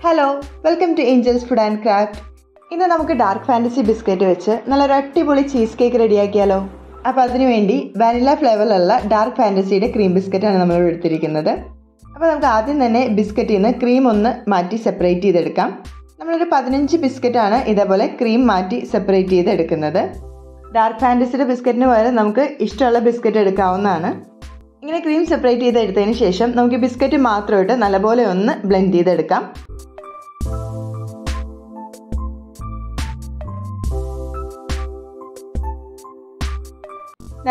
Hello, welcome to angels food and craft. ഇന്ന് നമുക്ക് dark fantasy biscuit വെച്ച് നല്ലൊരു അടിപൊളി ചീസ് കേക്ക് റെഡിയാക്കിയാലോ. അപ്പോൾ അതിനുവേണ്ടി വാനില ഫ്ലേവറിലുള്ള ഡാർക്ക് ഫാൻറ്റസിയുടെ ക്രീം ബിസ്ക്കറ്റാണ് നമ്മൾ എടുത്തിരിക്കുന്നത്. അപ്പോൾ നമുക്ക് ആദ്യം തന്നെ ബിസ്ക്കറ്റിൽ നിന്ന് ക്രീം ഒന്ന് മാറ്റി സെപ്പറേറ്റ് ചെയ്തെടുക്കാം. നമ്മളൊരു 15 ബിസ്ക്കറ്റാണ് ഇതേപോലെ ക്രീം മാറ്റി സെപ്പറേറ്റ് ചെയ്തെടുക്കുന്നത്. ഡാർക്ക് ഫാൻറ്റസിയുടെ ബിസ്ക്കറ്റിന് പകരം നമുക്ക് ഇഷ്ടമുള്ള ബിസ്ക്കറ്റ് എടുക്കാവുന്നതാണ്. ഇങ്ങനെ ക്രീം സെപ്പറേറ്റ് ചെയ്തെടുത്തതിന് ശേഷം നമുക്ക് ബിസ്ക്കറ്റ് മാത്രമായിട്ട് നല്ലപോലെ ഒന്ന് ബ്ലെൻഡ് ചെയ്തെടുക്കാം.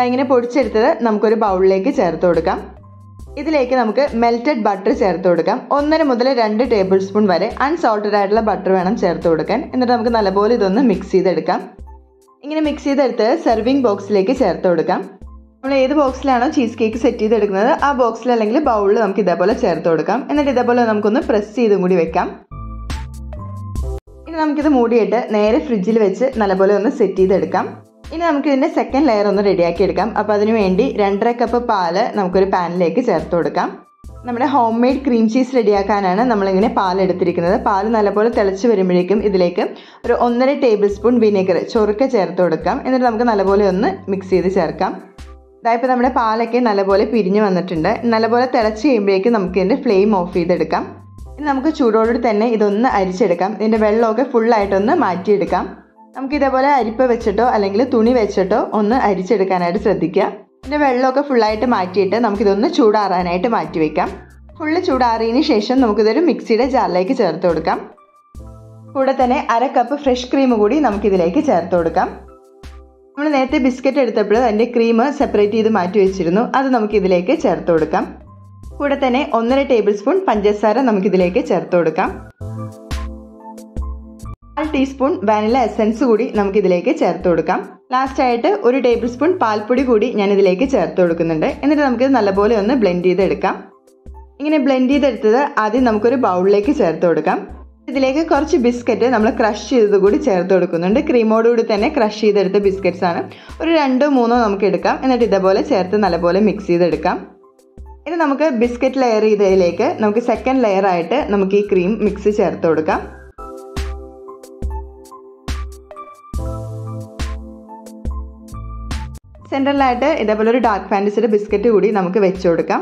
ഇങ്ങനെ പൊടിച്ചെടുത്തത് നമുക്കൊരു ബൗളിലേക്ക് ചേർത്ത് കൊടുക്കാം. ഇതിലേക്ക് നമുക്ക് മെൽറ്റഡ് ബട്ടർ ചേർത്ത് കൊടുക്കാം. 1.5 മുതൽ 2 ടേബിൾ സ്പൂൺ വരെ അൺസോൾട്ടഡ് ആയിട്ടുള്ള ബട്ടർ വേണം ചേർത്ത് കൊടുക്കാൻ. എന്നിട്ട് നമുക്ക് നല്ലപോലെ ഇതൊന്ന് മിക്സ് ചെയ്തെടുക്കാം. ഇങ്ങനെ മിക്സ് ചെയ്തെടുത്ത് സെർവിങ് ബോക്സിലേക്ക് ചേർത്ത് കൊടുക്കാം. നമ്മൾ ഏത് ബോക്സിലാണോ ചീസ് കേക്ക് സെറ്റ് ചെയ്തെടുക്കുന്നത് ആ ബോക്സിൽ അല്ലെങ്കിൽ ബൗളിൽ നമുക്ക് ഇതേപോലെ ചേർത്ത് കൊടുക്കാം. എന്നിട്ട് ഇതേപോലെ നമുക്കൊന്ന് പ്രസ് ചെയ്തും കൂടി വെക്കാം. ഇനി നമുക്കിത് മൂടിയിട്ട് നേരെ ഫ്രിഡ്ജിൽ വെച്ച് നല്ലപോലെ ഒന്ന് സെറ്റ് ചെയ്തെടുക്കാം. ഇനി നമുക്ക് ഇതിൻ്റെ സെക്കൻഡ് ലെയർ ഒന്ന് റെഡിയാക്കി എടുക്കാം. അപ്പോൾ അതിന് വേണ്ടി 2.5 കപ്പ് പാല് നമുക്കൊരു പാനിലേക്ക് ചേർത്ത് കൊടുക്കാം. നമ്മുടെ ഹോം മെയ്ഡ് ക്രീം ചീസ് റെഡിയാക്കാനാണ് നമ്മളിങ്ങനെ പാൽ എടുത്തിരിക്കുന്നത്. പാൽ നല്ലപോലെ തിളച്ച് വരുമ്പോഴേക്കും ഇതിലേക്ക് ഒരു 1.5 ടേബിൾ സ്പൂൺ വിനെഗർ ചൊറുക്ക ചേർത്ത് കൊടുക്കാം. എന്നിട്ട് നമുക്ക് നല്ലപോലെ ഒന്ന് മിക്സ് ചെയ്ത് ചേർക്കാം. ഇതായപ്പോൾ നമ്മുടെ പാലൊക്കെ നല്ലപോലെ പിരിഞ്ഞ് വന്നിട്ടുണ്ട്. നല്ലപോലെ തിളച്ച് കഴിയുമ്പോഴേക്കും നമുക്ക് ഇതിൻ്റെ ഫ്ലെയിം ഓഫ് ചെയ്തെടുക്കാം. ഇനി നമുക്ക് ചൂടോടുകൂടി തന്നെ ഇതൊന്ന് അരിച്ചെടുക്കാം. ഇതിൻ്റെ വെള്ളമൊക്കെ ഫുള്ളായിട്ടൊന്ന് മാറ്റിയെടുക്കാം. നമുക്ക് ഇതേപോലെ അരിപ്പ വെച്ചിട്ടോ അല്ലെങ്കിൽ തുണി വെച്ചിട്ടോ ഒന്ന് അരിച്ചെടുക്കാനായിട്ട് ശ്രദ്ധിക്കുക. ഇതിൻ്റെ വെള്ളമൊക്കെ ഫുള്ളായിട്ട് മാറ്റിയിട്ട് നമുക്കിതൊന്ന് ചൂടാറാനായിട്ട് മാറ്റി വയ്ക്കാം. ഫുള്ള് ചൂടാറിയതിന് ശേഷം നമുക്കിതൊരു മിക്സിയുടെ ജാറിലേക്ക് ചേർത്ത് കൊടുക്കാം. കൂടെ തന്നെ 1/2 കപ്പ് ഫ്രഷ് ക്രീം കൂടി നമുക്കിതിലേക്ക് ചേർത്ത് കൊടുക്കാം. നമ്മൾ നേരത്തെ ബിസ്ക്കറ്റ് എടുത്തപ്പോൾ അതിൻ്റെ ക്രീം സെപ്പറേറ്റ് ചെയ്ത് മാറ്റി വെച്ചിരുന്നു. അത് നമുക്കിതിലേക്ക് ചേർത്ത് കൊടുക്കാം. കൂടെ തന്നെ 1.5 ടേബിൾ സ്പൂൺ പഞ്ചസാര നമുക്കിതിലേക്ക് ചേർത്ത് കൊടുക്കാം. 1/2 ടീസ്പൂൺ വാനില എസൻസ് കൂടി നമുക്കിതിലേക്ക് ചേർത്ത് കൊടുക്കാം. ലാസ്റ്റായിട്ട് 1 ടേബിൾ സ്പൂൺ പാൽപ്പൊടി കൂടി ഞാനിതിലേക്ക് ചേർത്ത് കൊടുക്കുന്നുണ്ട്. എന്നിട്ട് നമുക്കിത് നല്ലപോലെ ഒന്ന് ബ്ലെൻഡ് ചെയ്തെടുക്കാം. ഇങ്ങനെ ബ്ലെൻഡ് ചെയ്തെടുത്തത് ആദ്യം നമുക്കൊരു ബൗളിലേക്ക് ചേർത്ത് കൊടുക്കാം. ഇതിലേക്ക് കുറച്ച് ബിസ്ക്കറ്റ് നമ്മൾ ക്രഷ് ചെയ്തത് കൂടി ചേർത്ത് കൊടുക്കുന്നുണ്ട്. ക്രീമോടുകൂടി തന്നെ ക്രഷ് ചെയ്തെടുത്ത ബിസ്ക്കറ്റ്സ് ആണ്. ഒരു 2-3 നമുക്ക് എടുക്കാം. എന്നിട്ട് ഇതേപോലെ ചേർത്ത് നല്ലപോലെ മിക്സ് ചെയ്തെടുക്കാം. ഇനി നമുക്ക് ബിസ്ക്കറ്റ് ലെയർ ചെയ്തതിലേക്ക് നമുക്ക് സെക്കൻഡ് ലെയർ ആയിട്ട് നമുക്ക് ഈ ക്രീം മിക്സ് ചേർത്ത് കൊടുക്കാം. സെൻറ്ററിലായിട്ട് ഇതേപോലെ ഒരു ഡാർക്ക് ഫാൻറ്റസിയുടെ ബിസ്ക്കറ്റ് കൂടി നമുക്ക് വെച്ച് കൊടുക്കാം.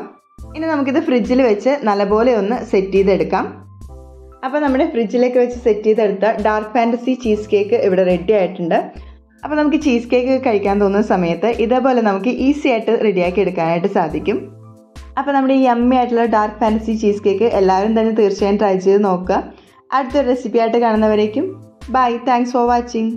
ഇനി നമുക്കിത് ഫ്രിഡ്ജിൽ വെച്ച് നല്ലപോലെ ഒന്ന് സെറ്റ് ചെയ്തെടുക്കാം. അപ്പോൾ നമ്മുടെ ഫ്രിഡ്ജിലേക്ക് വെച്ച് സെറ്റ് ചെയ്തെടുത്ത ഡാർക്ക് ഫാൻറ്റസി ചീസ് കേക്ക് ഇവിടെ റെഡി ആയിട്ടുണ്ട്. അപ്പോൾ നമുക്ക് ചീസ് കേക്ക് കഴിക്കാൻ തോന്നുന്ന സമയത്ത് ഇതേപോലെ നമുക്ക് ഈസി ആയിട്ട് റെഡിയാക്കി എടുക്കാനായിട്ട് സാധിക്കും. അപ്പോൾ നമ്മുടെ ഈ യമ്മി ആയിട്ടുള്ള ഡാർക്ക് ഫാൻറ്റസി ചീസ് കേക്ക് എല്ലാവരും തന്നെ തീർച്ചയായും ട്രൈ ചെയ്ത് നോക്കുക. അടുത്തൊരു റെസിപ്പി ആയിട്ട് കാണുന്നവരേക്കും ബൈ. Thanks for watching.